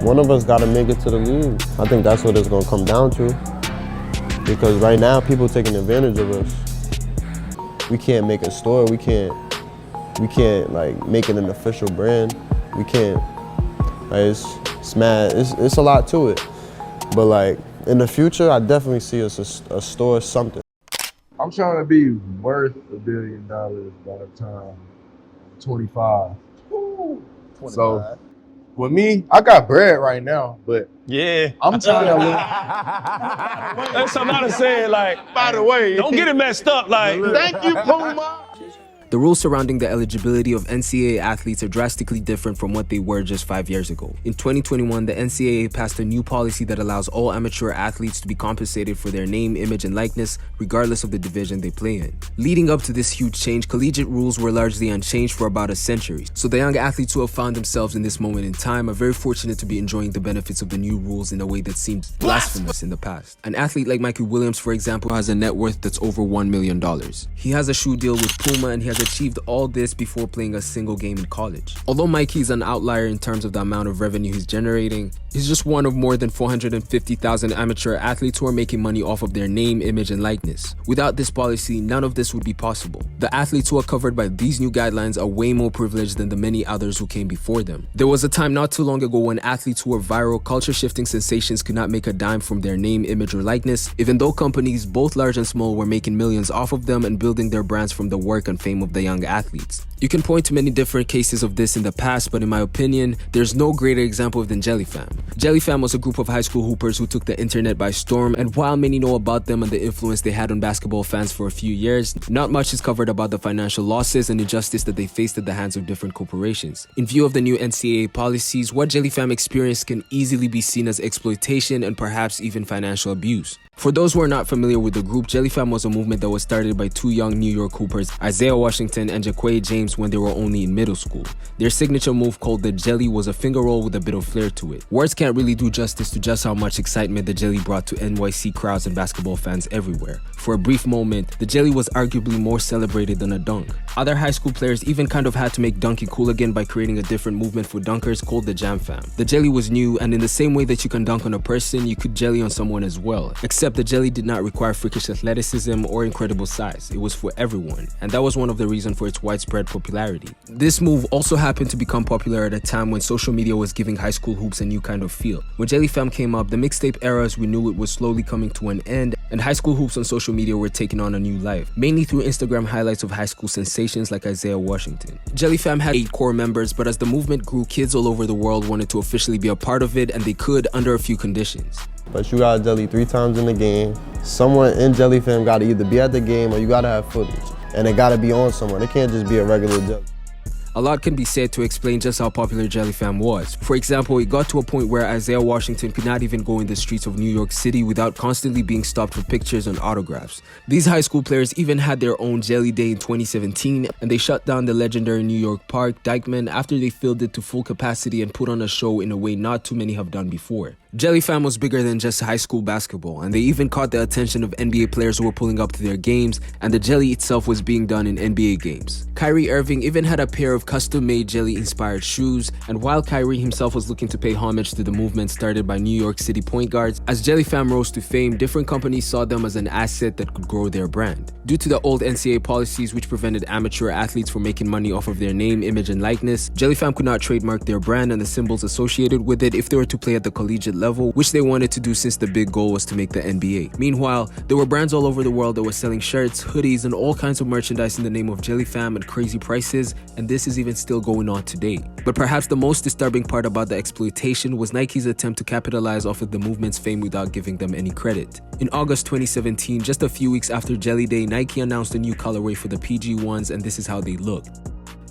One of us got to make it to the league. I think that's what it's going to come down to. Because right now, people taking advantage of us. We can't make a store. We can't like make it an official brand. We can't. Like, it's mad. It's a lot to it. But like in the future, I definitely see us a store or something. I'm trying to be worth $1 billion by the time I'm 25. Ooh, 25. So with me, I got bread right now, but yeah, I'm trying to look. That's what I'm not saying. Like, by the way, don't get it messed up. Like, thank you, Puma. The rules surrounding the eligibility of NCAA athletes are drastically different from what they were just 5 years ago. In 2021, the NCAA passed a new policy that allows all amateur athletes to be compensated for their name, image, and likeness, regardless of the division they play in. Leading up to this huge change, collegiate rules were largely unchanged for about a century. So the young athletes who have found themselves in this moment in time are very fortunate to be enjoying the benefits of the new rules in a way that seemed blasphemous in the past. An athlete like Mikey Williams, for example, has a net worth that's over $1 million. He has a shoe deal with Puma, and he has achieved all this before playing a single game in college. Although Mikey is an outlier in terms of the amount of revenue he's generating, he's just one of more than 450,000 amateur athletes who are making money off of their name, image, and likeness. Without this policy, none of this would be possible. The athletes who are covered by these new guidelines are way more privileged than the many others who came before them. There was a time not too long ago when athletes who were viral, culture-shifting sensations could not make a dime from their name, image, or likeness, even though companies, both large and small, were making millions off of them and building their brands from the work and fame of the young athletes. You can point to many different cases of this in the past, but in my opinion, there's no greater example than Jellyfam. Jellyfam was a group of high school hoopers who took the internet by storm, and while many know about them and the influence they had on basketball fans for a few years, not much is covered about the financial losses and injustice that they faced at the hands of different corporations. In view of the new NCAA policies, what Jellyfam experienced can easily be seen as exploitation and perhaps even financial abuse. For those who are not familiar with the group, Jellyfam was a movement that was started by two young New York hoopers, Isaiah Washington and Jaquay James, when they were only in middle school. Their signature move, called the Jelly, was a finger roll with a bit of flair to it. Words can't really do justice to just how much excitement the Jelly brought to NYC crowds and basketball fans everywhere. For a brief moment, the Jelly was arguably more celebrated than a dunk. Other high school players even kind of had to make dunking cool again by creating a different movement for dunkers called the Jam Fam. The Jelly was new, and in the same way that you can dunk on a person, you could jelly on someone as well. Except the Jelly did not require freakish athleticism or incredible size. It was for everyone, and that was one of the reasons for its widespread popularity. This move also happened to become popular at a time when social media was giving high school hoops a new kind of feel. When Jellyfam came up, the mixtape era as we knew it was slowly coming to an end, and high school hoops on social media were taking on a new life, mainly through Instagram highlights of high school sensations like Isaiah Washington. Jellyfam had 8 core members, but as the movement grew, kids all over the world wanted to officially be a part of it, and they could under a few conditions. But you gotta jelly 3 times in the game. Someone in Jellyfam gotta either be at the game or you gotta have footage. And it gotta be on someone. It can't just be a regular jelly. A lot can be said to explain just how popular Jellyfam was. For example, it got to a point where Isaiah Washington could not even go in the streets of New York City without constantly being stopped for pictures and autographs. These high school players even had their own Jelly Day in 2017, and they shut down the legendary New York Park, Dykeman, after they filled it to full capacity and put on a show in a way not too many have done before. Jellyfam was bigger than just high school basketball, and they even caught the attention of NBA players who were pulling up to their games, and the Jelly itself was being done in NBA games. Kyrie Irving even had a pair of custom-made Jelly-inspired shoes, and while Kyrie himself was looking to pay homage to the movement started by New York City point guards, as Jellyfam rose to fame, different companies saw them as an asset that could grow their brand. Due to the old NCAA policies which prevented amateur athletes from making money off of their name, image, and likeness, Jellyfam could not trademark their brand and the symbols associated with it if they were to play at the collegiate level, which they wanted to do since the big goal was to make the NBA. Meanwhile, there were brands all over the world that were selling shirts, hoodies, and all kinds of merchandise in the name of Jellyfam at crazy prices, and this is even still going on today. But perhaps the most disturbing part about the exploitation was Nike's attempt to capitalize off of the movement's fame without giving them any credit. In August 2017, just a few weeks after Jelly Day, Nike announced a new colorway for the PG ones, and this is how they looked.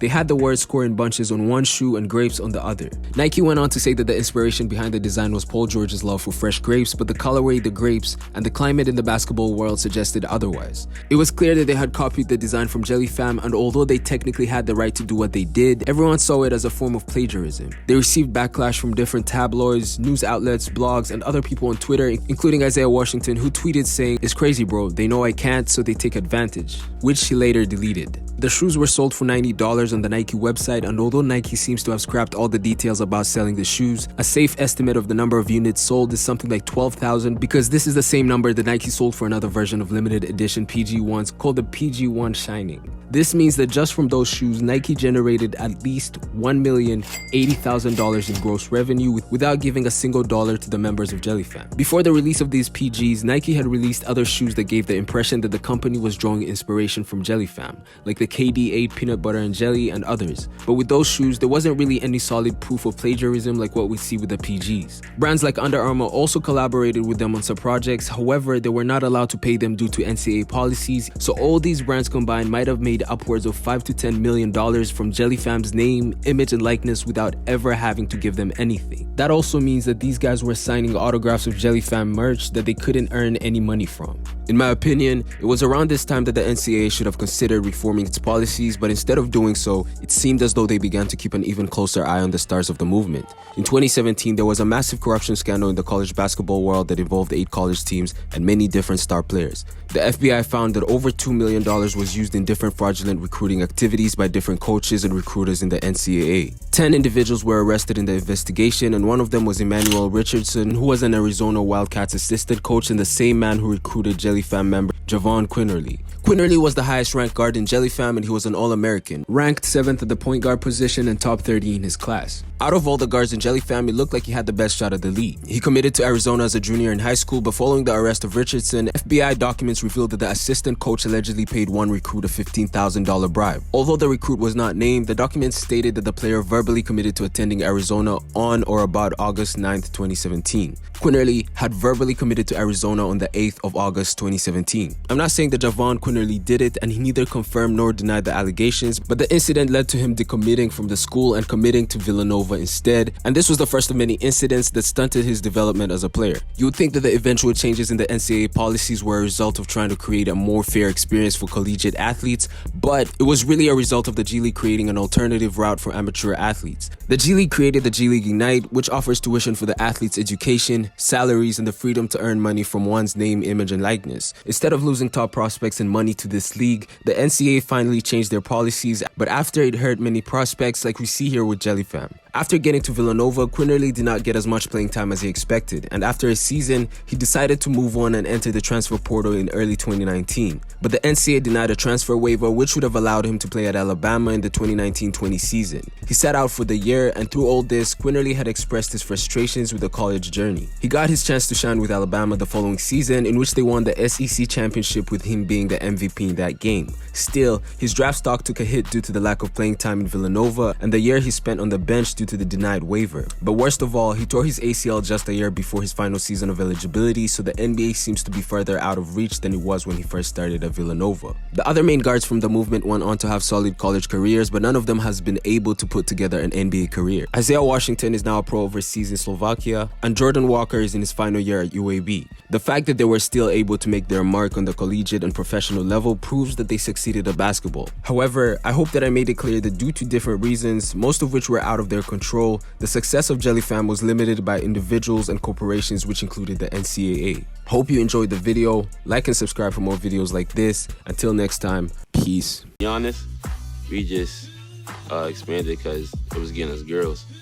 They had the word "score" in bunches on one shoe and grapes on the other. Nike went on to say that the inspiration behind the design was Paul George's love for fresh grapes, but the colorway, the grapes, and the climate in the basketball world suggested otherwise. It was clear that they had copied the design from Jellyfam, and although they technically had the right to do what they did, everyone saw it as a form of plagiarism. They received backlash from different tabloids, news outlets, blogs, and other people on Twitter, including Isaiah Washington, who tweeted saying, "It's crazy, bro. They know I can't, so they take advantage," which he later deleted. The shoes were sold for $90 on the Nike website, and although Nike seems to have scrapped all the details about selling the shoes, a safe estimate of the number of units sold is something like 12,000, because this is the same number that Nike sold for another version of limited edition PG1s called the PG1 Shining. This means that just from those shoes, Nike generated at least $1,080,000 in gross revenue without giving a single dollar to the members of Jellyfam. Before the release of these PGs, Nike had released other shoes that gave the impression that the company was drawing inspiration from Jellyfam, like the KD8 Peanut Butter and Jelly and others. But with those shoes, there wasn't really any solid proof of plagiarism like what we see with the PGs. Brands like Under Armour also collaborated with them on some projects, however, they were not allowed to pay them due to NCAA policies, so all these brands combined might have made upwards of $5 to $10 million from Jellyfam's name, image, and likeness without ever having to give them anything. That also means that these guys were signing autographs of Jellyfam merch that they couldn't earn any money from. In my opinion, it was around this time that the NCAA should have considered reforming its policies, but instead of doing so, it seemed as though they began to keep an even closer eye on the stars of the movement. In 2017, there was a massive corruption scandal in the college basketball world that involved 8 college teams and many different star players. The FBI found that over $2 million was used in different fraudulent recruiting activities by different coaches and recruiters in the NCAA. 10 individuals were arrested in the investigation, and one of them was Emmanuel Richardson, who was an Arizona Wildcats assistant coach and the same man who recruited Jellyfam member Jahvon Quinerly. Quinerly was the highest ranked guard in Jellyfam, and he was an All-American, ranked 7th at the point guard position and top 30 in his class. Out of all the guards in Jellyfam, it looked like he had the best shot at the league. He committed to Arizona as a junior in high school, but following the arrest of Richardson, FBI documents revealed that the assistant coach allegedly paid one recruit a $15,000 bribe. Although the recruit was not named, the documents stated that the player verbally committed to attending Arizona on or about August 9th, 2017. Quinerly had verbally committed to Arizona on the 8th of August 2017. I'm not saying that Jahvon Quinerly did it, and he neither confirmed nor denied the allegations, but the incident led to him decommitting from the school and committing to Villanova instead, and this was the first of many incidents that stunted his development as a player. You would think that the eventual changes in the NCAA policies were a result of trying to create a more fair experience for collegiate athletes, but it was really a result of the G League creating an alternative route for amateur athletes. The G League created the G League Ignite, which offers tuition for the athlete's education, salaries, and the freedom to earn money from one's name, image, and likeness. Instead of losing top prospects and money to this league, the NCAA finally changed their policies, but after it hurt many prospects like we see here with Jellyfam. After getting to Villanova, Quinerly did not get as much playing time as he expected, and after a season, he decided to move on and enter the transfer portal in early 2019. But the NCAA denied a transfer waiver, which would have allowed him to play at Alabama in the 2019-20 season. He sat out for the year, and through all this, Quinerly had expressed his frustrations with the college journey. He got his chance to shine with Alabama the following season, in which they won the SEC championship with him being the MVP in that game. Still, his draft stock took a hit due to the lack of playing time in Villanova and the year he spent on the bench due to the denied waiver. But worst of all, he tore his ACL just a year before his final season of eligibility, so the NBA seems to be further out of reach than it was when he first started at Villanova. The other main guards from the movement went on to have solid college careers, but none of them has been able to put together an NBA career. Isaiah Washington is now a pro overseas in Slovakia, and Jordan Walker is in his final year at UAB. The fact that they were still able to make their mark on the collegiate and professional level proves that they succeeded at basketball. However, I hope that I made it clear that due to different reasons, most of which were out of their control, the success of Jellyfam was limited by individuals and corporations, which included the NCAA. Hope you enjoyed the video. Like and subscribe for more videos like this. Until next time, peace. To be honest, we just expanded because it was getting us girls.